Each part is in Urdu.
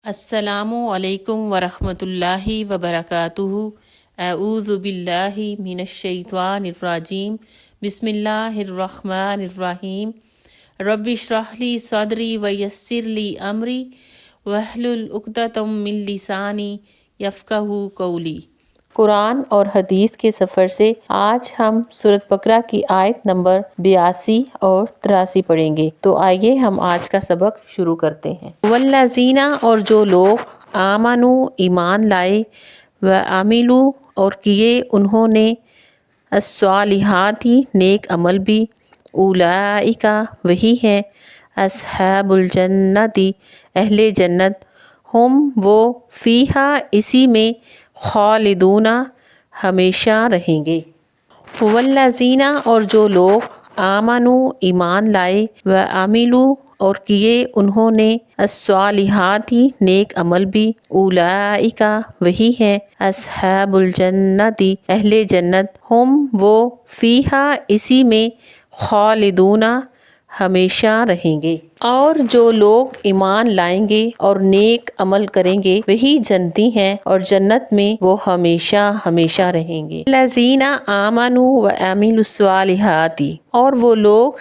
السلام علیکم ورحمۃ اللہ وبرکاتہ۔ اعوذ باللہ من الشیطان الرجیم، بسم اللہ الرحمن الرحیم۔ رب اشرح لی صدری ویسر لی امری واحلل عقدۃ من لسانی یفقہوا قولی۔ قرآن اور حدیث کے سفر سے آج ہم سورۃ بقرہ کی آیت نمبر 82 اور 83 پڑھیں گے۔ تو آئیے ہم آج کا سبق شروع کرتے ہیں۔ والذین، اور جو لوگ آمنو، ایمان لائے، وعملوا، اور کیے انہوں نے، الصالحات، نیک عمل بھی، اولئک، وہی ہیں، اصحاب الجنت، اہل جنت، ہم وہ، فیہا، اسی میں، خالدون، ہمیشہ رہیں گے۔ والذین، اور جو لوگ آمنو، ایمان لائے، وعملوا، اور کیے انہوں نے، الصالحات، نیک عمل بھی، اولئک، وہی ہیں، اصحاب الجنت، اہل جنت، ہم وہ، فیہا، اسی میں، خالدون، ہمیشہ رہیں گے۔ اور جو لوگ ایمان لائیں گے اور نیک عمل کریں گے وہی جنتی ہیں، اور جنت میں وہ ہمیشہ ہمیشہ رہیں گے۔ الذین آمنوا وعملوا الصالحات، اور وہ لوگ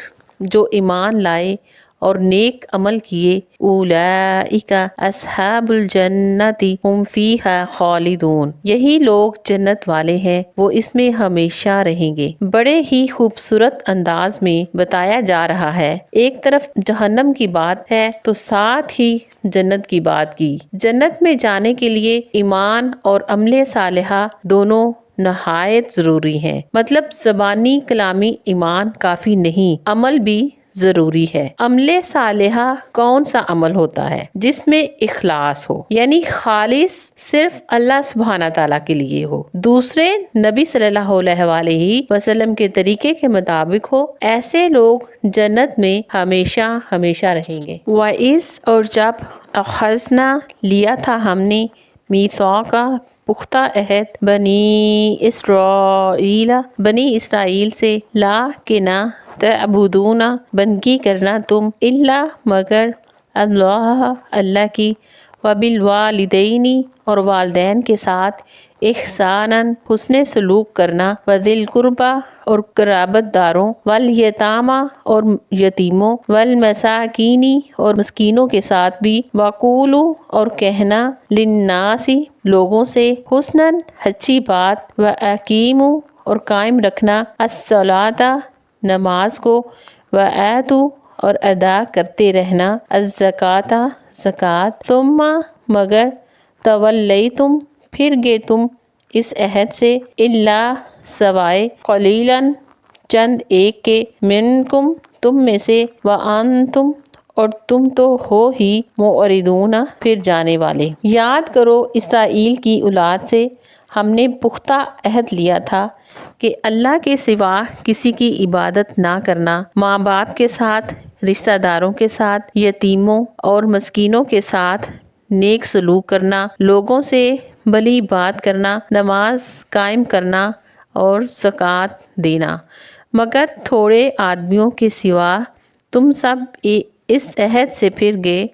جو ایمان لائے اور نیک عمل کیے، اولئک، اصحاب الجنت، ہم فیہا خالدون، یہی لوگ جنت والے ہیں، وہ اس میں ہمیشہ رہیں گے۔ بڑے ہی خوبصورت انداز میں بتایا جا رہا ہے۔ ایک طرف جہنم کی بات ہے تو ساتھ ہی جنت کی بات کی۔ جنت میں جانے کے لیے ایمان اور عمل صالحہ دونوں نہایت ضروری ہیں۔ مطلب زبانی کلامی ایمان کافی نہیں، عمل بھی ضروری ہے۔ عمل صالحہ کون سا عمل ہوتا ہے؟ جس میں اخلاص ہو، یعنی خالص صرف اللہ سبحانہ تعالیٰ کے لیے ہو، دوسرے نبی صلی اللہ علیہ وآلہ وسلم کے طریقے کے مطابق ہو، ایسے لوگ جنت میں ہمیشہ ہمیشہ رہیں گے۔ وَإِذْ، اور جب، اخذنا، لیا تھا ہم نے، میثاقا، پختہ عہد، بنی اسرائیل، بنی اسرائیل سے، لا، کہ نہ، تعبدون، بندگی کرنا تم، الا، مگر، اللہ، اللہ کی، وبالوالدین، اور والدین کے ساتھ، احساناً، حسن سلوک کرنا، وذی القربی، اور قرابت داروں، والیتامی، اور یتیموں، والمساکین، اور مسکینوں کے ساتھ بھی، وقولوا، اور کہنا، للناس، لوگوں سے، حسناً، اچھی بات، واقیموا، اور قائم رکھنا، الصلاۃ، نماز کو، وآتوا، اور ادا کرتے رہنا، الزکوٰۃ، زکوٰۃ، ثم، مگر، تولیتم، پھر گئے تم اس عہد سے، الا، سوائے، قلیلاً، چند ایک کے، منکم، تم میں سے، وانتم، اور تم تو ہو ہی، معرضون، پھر جانے والے۔ یاد کرو اسرائیل کی اولاد سے ہم نے پختہ عہد لیا تھا کہ اللہ کے سوا کسی کی عبادت نہ کرنا، ماں باپ کے ساتھ، رشتہ داروں کے ساتھ، یتیموں اور مسکینوں کے ساتھ نیک سلوک کرنا، لوگوں سے بھلی بات کرنا، نماز قائم کرنا اور زکوٰۃ دینا، مگر تھوڑے آدمیوں کے سوا تم سب اس عہد سے پھر گئے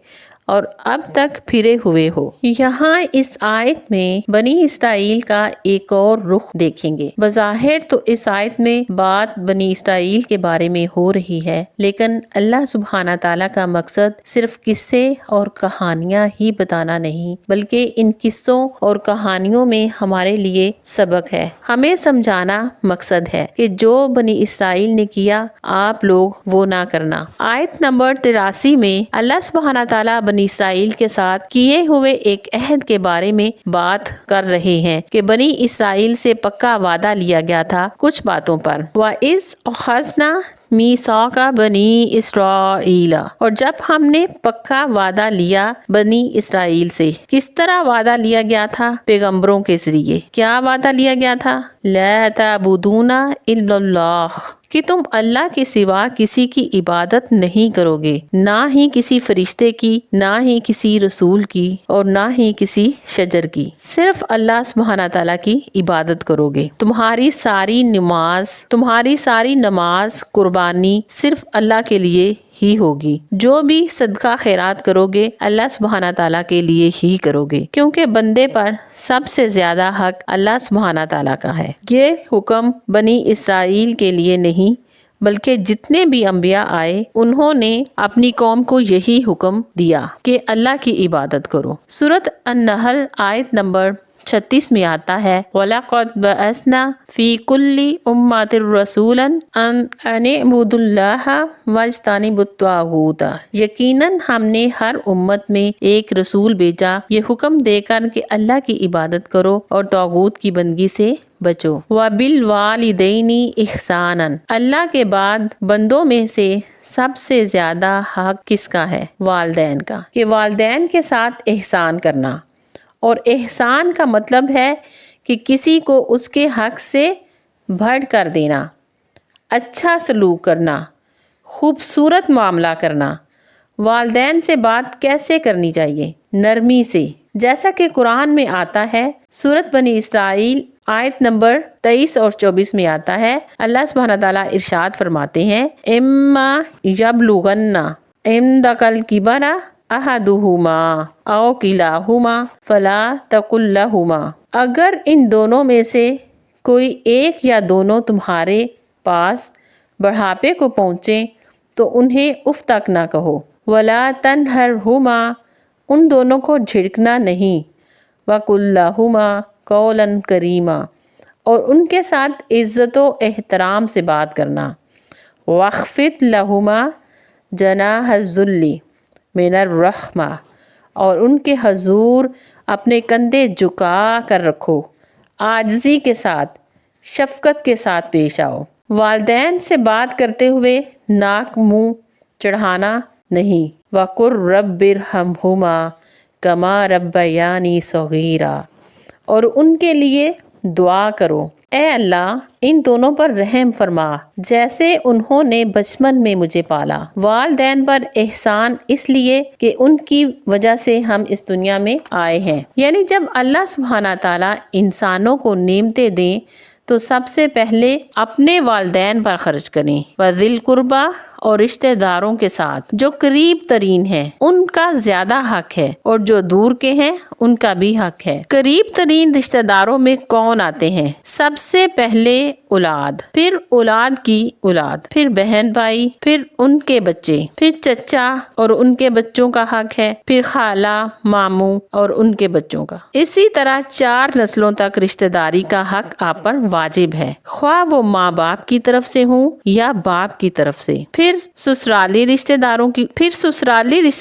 اور اب تک پھرے ہوئے ہو۔ یہاں اس آیت میں بنی اسرائیل کا ایک اور رخ دیکھیں گے۔ بظاہر تو اس آیت میں بات بنی اسرائیل کے بارے میں ہو رہی ہے، لیکن اللہ سبحانہ تعالیٰ کا مقصد صرف قصے اور کہانیاں ہی بتانا نہیں، بلکہ ان قصوں اور کہانیوں میں ہمارے لیے سبق ہے، ہمیں سمجھانا مقصد ہے کہ جو بنی اسرائیل نے کیا آپ لوگ وہ نہ کرنا۔ آیت نمبر 83 میں اللہ سبحانہ تعالیٰ بنی اسرائیل کے ساتھ کیے ہوئے ایک عہد کے بارے میں بات کر رہے ہیں کہ بنی اسرائیل سے پکا وعدہ لیا گیا تھا کچھ باتوں پر۔ وَإِذْ أَخَذْنَا مِيثَاقَ بَنِي إِسْرَائِيلَ، اور جب ہم نے پکا وعدہ لیا بنی اسرائیل سے۔ کس طرح وعدہ لیا گیا تھا؟ پیغمبروں کے ذریعے۔ کیا وعدہ لیا گیا تھا؟ لَا تَعْبُدُونَ إِلَّا اللَّهَ، کہ تم اللہ کے سوا کسی کی عبادت نہیں کرو گے، نہ ہی کسی فرشتے کی، نہ ہی کسی رسول کی، اور نہ ہی کسی شجر کی، صرف اللہ سبحانہ تعالیٰ کی عبادت کرو گے۔ تمہاری ساری نماز، قربانی صرف اللہ کے لیے ہی ہوگی۔ جو بھی صدقہ خیرات کرو گے اللہ سبحانہ تعالیٰ کے لیے ہی کرو گے، کیونکہ بندے پر سب سے زیادہ حق اللہ سبحانہ تعالیٰ کا ہے۔ یہ حکم بنی اسرائیل کے لیے نہیں بلکہ جتنے بھی انبیاء آئے انہوں نے اپنی قوم کو یہی حکم دیا کہ اللہ کی عبادت کرو۔ سورۃ النحل آیت نمبر 36 میں آتا ہے وَلَقَدْ بَعَثْنَا فِي كُلِّ أُمَّةٍ رَسُولًا أَنْ اعْبُدُوا اللَّهَ وَاجْتَنِبُوا الطَّاغُوتَ، یقیناً ہم نے ہر امت میں ایک رسول بھیجا یہ حکم دے کر کہ اللہ کی عبادت کرو اور طاغوت کی بندگی سے بچو۔ وَبِالْوَالِدَيْنِ إِحْسَانًا، اللہ کے بعد بندوں میں سے سب سے زیادہ حق کس کا ہے؟ والدین کا، کہ والدین کے ساتھ احسان کرنا۔ اور احسان کا مطلب ہے کہ کسی کو اس کے حق سے بڑھ کر دینا، اچھا سلوک کرنا، خوبصورت معاملہ کرنا۔ والدین سے بات کیسے کرنی چاہیے؟ نرمی سے، جیسا کہ قرآن میں آتا ہے سورۃ بنی اسرائیل آیت نمبر 23 اور 24 میں آتا ہے، اللہ سبحانہ تعالیٰ ارشاد فرماتے ہیں اما یبلغن عندک الکبر احدہما او کلاہما فلا تقل لہما، اگر ان دونوں میں سے کوئی ایک یا دونوں تمہارے پاس بڑھاپے کو پہنچے تو انہیں اف تک نہ کہو، ولا تنہرہما، ان دونوں کو جھڑکنا نہیں، وقل لہما قولا کریما، اور ان کے ساتھ عزت و احترام سے بات کرنا، واخفض لہما جناح الذل من الرحمہ، اور ان کے حضور اپنے کندھے جھکا کر رکھو، عاجزی کے ساتھ شفقت کے ساتھ پیش آؤ۔ والدین سے بات کرتے ہوئے ناک منہ چڑھانا نہیں، وَقُلْ رَبِّ ارْحَمْهُمَا كَمَا رَبَّيَانِي صَغِيرًا، اور ان کے لیے دعا کرو اے اللہ ان دونوں پر رحم فرما جیسے انہوں نے بچپن میں مجھے پالا۔ والدین پر احسان اس لیے کہ ان کی وجہ سے ہم اس دنیا میں آئے ہیں، یعنی جب اللہ سبحانہ تعالیٰ انسانوں کو نعمتیں دیں تو سب سے پہلے اپنے والدین پر خرچ کریں، وذی القربیٰ، اور رشتہ داروں کے ساتھ جو قریب ترین ہیں ان کا زیادہ حق ہے، اور جو دور کے ہیں ان کا بھی حق ہے۔ قریب ترین رشتہ داروں میں کون آتے ہیں؟ سب سے پہلے اولاد، پھر اولاد کی اولاد، پھر بہن بھائی، پھر ان کے بچے، پھر چچا اور ان کے بچوں کا حق ہے، پھر خالہ ماموں اور ان کے بچوں کا، اسی طرح 4 نسلوں تک رشتہ داری کا حق آپ پر واجب ہے، خواہ وہ ماں باپ کی طرف سے ہوں یا باپ کی طرف سے۔ پھر سسرالی رشتہ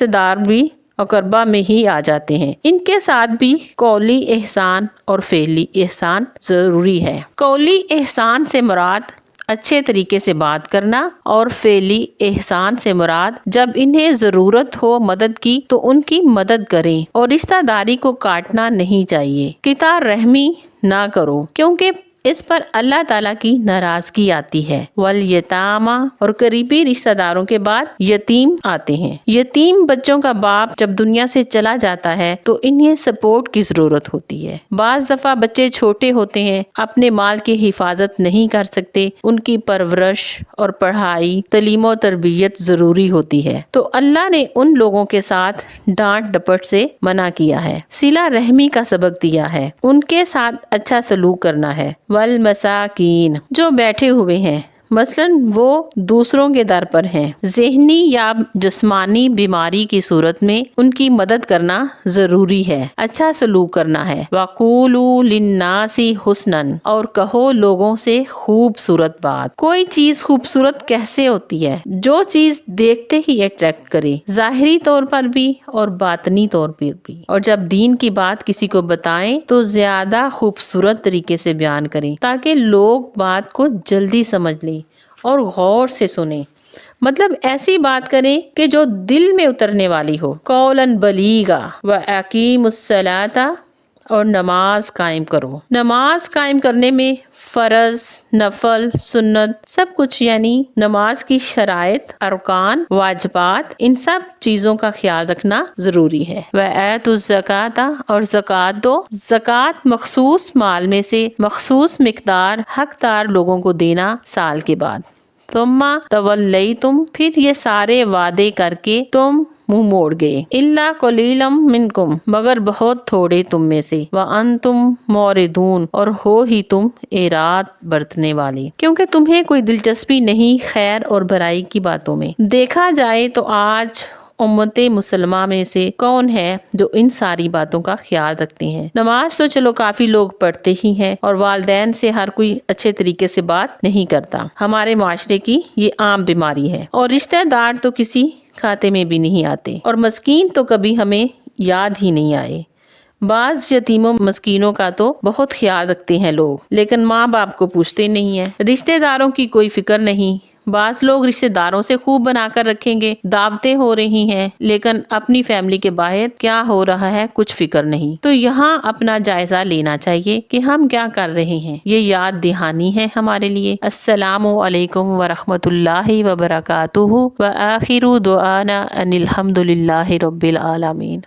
دار بھی اقربا میں ہی آ جاتے ہیں، ان کے ساتھ بھی قولی احسان اور فعلی احسان ضروری ہے۔ قولی احسان سے مراد اچھے طریقے سے بات کرنا، اور فعلی احسان سے مراد جب انہیں ضرورت ہو مدد کی تو ان کی مدد کریں، اور رشتہ داری کو کاٹنا نہیں چاہیے، قطع رحمی نہ کرو، کیونکہ اس پر اللہ تعالیٰ کی ناراضگی آتی ہے۔ والیتاما، اور قریبی رشتہ داروں کے بعد یتیم آتے ہیں۔ یتیم بچوں کا باپ جب دنیا سے چلا جاتا ہے تو انہیں سپورٹ کی ضرورت ہوتی ہے۔ بعض دفعہ بچے چھوٹے ہوتے ہیں، اپنے مال کی حفاظت نہیں کر سکتے، ان کی پرورش اور پڑھائی، تعلیم و تربیت ضروری ہوتی ہے، تو اللہ نے ان لوگوں کے ساتھ ڈانٹ ڈپٹ سے منع کیا ہے، صلہ رحمی کا سبق دیا ہے، ان کے ساتھ اچھا سلوک کرنا ہے۔ والمساکین، جو بیٹھے ہوئے ہیں، مثلاً وہ دوسروں کے در پر ہیں، ذہنی یا جسمانی بیماری کی صورت میں ان کی مدد کرنا ضروری ہے، اچھا سلوک کرنا ہے۔ وَقُولُوا لِلنَّاسِ حُسْنًا، اور کہو لوگوں سے خوبصورت بات۔ کوئی چیز خوبصورت کیسے ہوتی ہے؟ جو چیز دیکھتے ہی اٹریکٹ کرے، ظاہری طور پر بھی اور باطنی طور پر بھی، اور جب دین کی بات کسی کو بتائیں تو زیادہ خوبصورت طریقے سے بیان کریں تاکہ لوگ بات کو جلدی سمجھ لیں اور غور سے سنیں، مطلب ایسی بات کریں کہ جو دل میں اترنے والی ہو۔ قولاً بلیغا وَأَقِیمُوا الصَّلَاةَ، اور نماز قائم کرو۔ نماز قائم کرنے میں فرض، نفل، سنت سب کچھ، یعنی نماز کی شرائط، ارکان، واجبات، ان سب چیزوں کا خیال رکھنا ضروری ہے۔ وَآتُوا الزَّکَاةَ، اور زکوٰۃ دو۔ زکوٰۃ مخصوص مال میں سے مخصوص مقدار حقدار لوگوں کو دینا سال کے بعد۔ ثم تولیتم، پھر یہ سارے وعدے کر کے تم منہ موڑ گئے، الا قلیلا منکم، مگر بہت تھوڑے تم میں سے، وانتم موردون، اور ہو ہی تم اعراض برتنے والے، کیونکہ تمہیں کوئی دلچسپی نہیں خیر اور برائی کی باتوں میں۔ دیکھا جائے تو آج امت مسلمہ میں سے کون ہے جو ان ساری باتوں کا خیال رکھتے ہیں؟ نماز تو چلو کافی لوگ پڑھتے ہی ہیں، اور والدین سے ہر کوئی اچھے طریقے سے بات نہیں کرتا، ہمارے معاشرے کی یہ عام بیماری ہے، اور رشتہ دار تو کسی کھاتے میں بھی نہیں آتے، اور مسکین تو کبھی ہمیں یاد ہی نہیں آئے۔ بعض یتیموں مسکینوں کا تو بہت خیال رکھتے ہیں لوگ، لیکن ماں باپ کو پوچھتے نہیں ہیں، رشتہ داروں کی کوئی فکر نہیں۔ بعض لوگ رشتہ داروں سے خوب بنا کر رکھیں گے، دعوتیں ہو رہی ہیں، لیکن اپنی فیملی کے باہر کیا ہو رہا ہے کچھ فکر نہیں۔ تو یہاں اپنا جائزہ لینا چاہیے کہ ہم کیا کر رہے ہیں، یہ یاد دہانی ہے ہمارے لیے۔ السلام علیکم ورحمۃ اللہ وبرکاتہ، وآخر دعوانا ان الحمد للہ رب العالمین۔